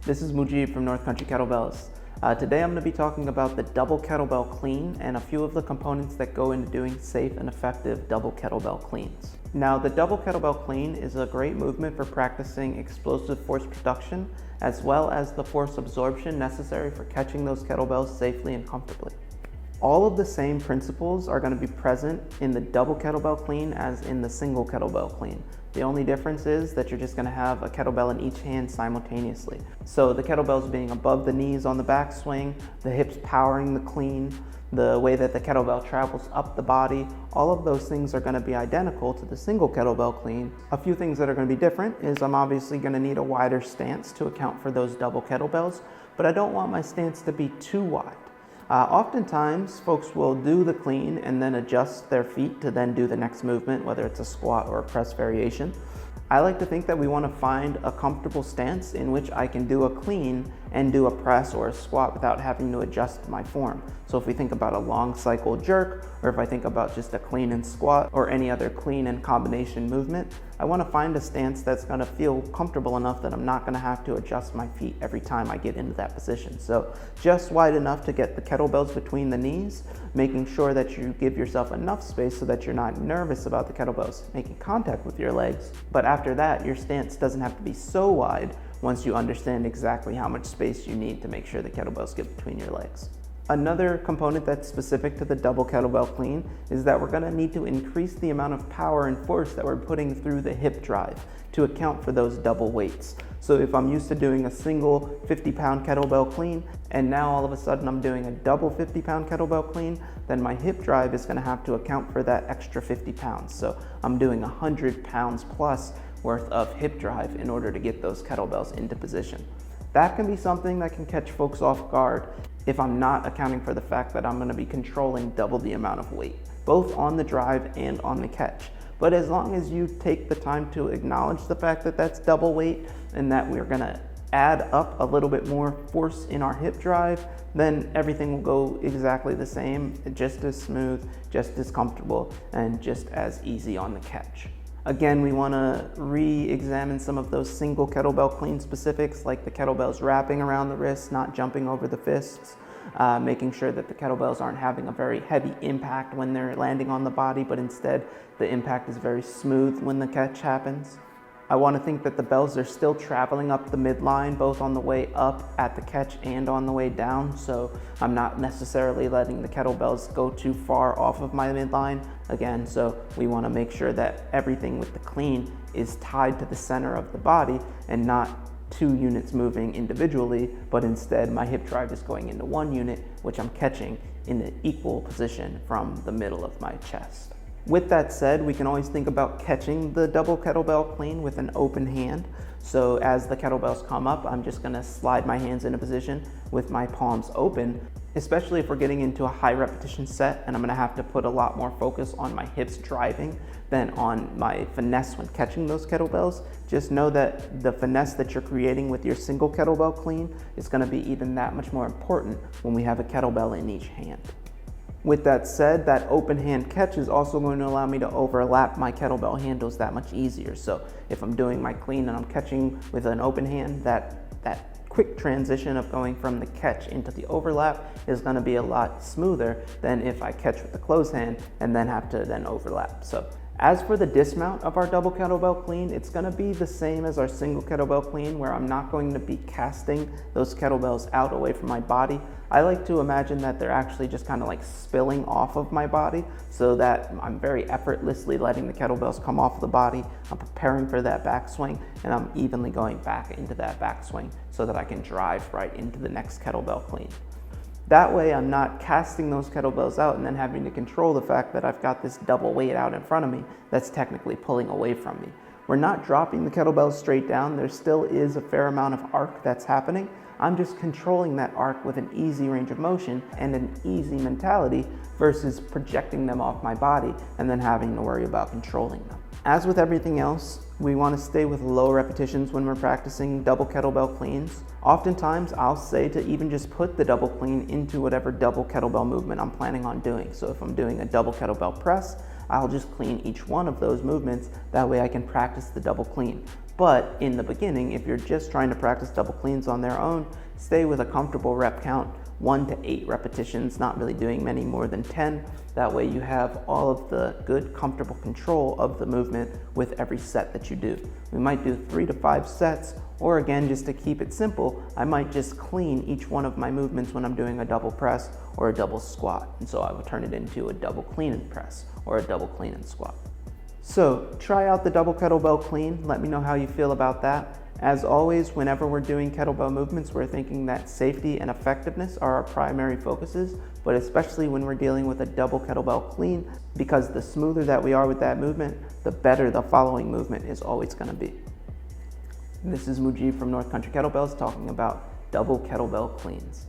This is Mujib from North Country Kettlebells. Today I'm going to be talking about the Double Kettlebell Clean and a few of the components that go into doing safe and effective Double Kettlebell Cleans. Now, the Double Kettlebell Clean is a great movement for practicing explosive force production as well as the force absorption necessary for catching those kettlebells safely and comfortably. All of the same principles are going to be present in the Double Kettlebell Clean as in the Single Kettlebell Clean. The only difference is that you're just going to have a kettlebell in each hand simultaneously. So the kettlebells being above the knees on the backswing, the hips powering the clean, the way that the kettlebell travels up the body, all of those things are going to be identical to the Single Kettlebell Clean. A few things that are going to be different is I'm obviously going to need a wider stance to account for those double kettlebells, but I don't want my stance to be too wide. Oftentimes, folks will do the clean and then adjust their feet to then do the next movement, whether it's a squat or a press variation. I like to think that we want to find a comfortable stance in which I can do a clean and do a press or a squat without having to adjust my form. So if we think about a long cycle jerk, or if I think about just a clean and squat or any other clean and combination movement, I want to find a stance that's going to feel comfortable enough that I'm not going to have to adjust my feet every time I get into that position. So just wide enough to get the kettlebells between the knees, making sure that you give yourself enough space so that you're not nervous about the kettlebells making contact with your legs. But after that, your stance doesn't have to be so wide once you understand exactly how much space you need to make sure the kettlebells get between your legs. Another component that's specific to the Double Kettlebell Clean is that we're going to need to increase the amount of power and force that we're putting through the hip drive to account for those double weights. So if I'm used to doing a single 50-pound kettlebell clean and now all of a sudden I'm doing a double 50-pound kettlebell clean, then my hip drive is going to have to account for that extra 50 pounds. So I'm doing 100 pounds plus worth of hip drive in order to get those kettlebells into position. That can be something that can catch folks off guard if I'm not accounting for the fact that I'm going to be controlling double the amount of weight, both on the drive and on the catch. But as long as you take the time to acknowledge the fact that that's double weight and that we're going to add up a little bit more force in our hip drive, then everything will go exactly the same, just as smooth, just as comfortable, and just as easy on the catch. Again, we want to re-examine some of those single kettlebell clean specifics, like the kettlebells wrapping around the wrists, not jumping over the fists, making sure that the kettlebells aren't having a very heavy impact when they're landing on the body, but instead the impact is very smooth when the catch happens. I want to think that the bells are still traveling up the midline, both on the way up at the catch and on the way down. So I'm not necessarily letting the kettlebells go too far off of my midline. Again, so we want to make sure that everything with the clean is tied to the center of the body and not two units moving individually, but instead my hip drive is going into one unit, which I'm catching in an equal position from the middle of my chest. With that said, we can always think about catching the Double Kettlebell Clean with an open hand. So as the kettlebells come up, I'm just going to slide my hands into position with my palms open, especially if we're getting into a high repetition set and I'm going to have to put a lot more focus on my hips driving than on my finesse when catching those kettlebells. Just know that the finesse that you're creating with your Single Kettlebell Clean is going to be even that much more important when we have a kettlebell in each hand. With that said, that open hand catch is also going to allow me to overlap my kettlebell handles that much easier. So if I'm doing my clean and I'm catching with an open hand, that quick transition of going from the catch into the overlap is going to be a lot smoother than if I catch with the closed hand and then have to then overlap. So as for the dismount of our Double Kettlebell Clean, it's going to be the same as our Single Kettlebell Clean, where I'm not going to be casting those kettlebells out away from my body. I like to imagine that they're actually just kind of like spilling off of my body so that I'm very effortlessly letting the kettlebells come off the body. I'm preparing for that backswing and I'm evenly going back into that backswing so that I can drive right into the next kettlebell clean. That way I'm not casting those kettlebells out and then having to control the fact that I've got this double weight out in front of me that's technically pulling away from me. We're not dropping the kettlebells straight down. There still is a fair amount of arc that's happening. I'm just controlling that arc with an easy range of motion and an easy mentality versus projecting them off my body and then having to worry about controlling them. As with everything else, we want to stay with low repetitions when we're practicing double kettlebell cleans. Oftentimes, I'll say to even just put the double clean into whatever double kettlebell movement I'm planning on doing. So if I'm doing a double kettlebell press, I'll just clean each one of those movements. That way I can practice the double clean. But in the beginning, if you're just trying to practice double cleans on their own, stay with a comfortable rep count, 1 to 8 repetitions, not really doing many more than 10. That way you have all of the good, comfortable control of the movement with every set that you do. We might do 3 to 5 sets, or again, just to keep it simple, I might just clean each one of my movements when I'm doing a double press or a double squat. And so I would turn it into a double clean and press or a double clean and squat. So try out the double kettlebell clean. Let me know how you feel about that. As always, whenever we're doing kettlebell movements, we're thinking that safety and effectiveness are our primary focuses, but especially when we're dealing with a double kettlebell clean, because the smoother that we are with that movement, the better the following movement is always going to be. This is Mujib from North Country Kettlebells talking about double kettlebell cleans.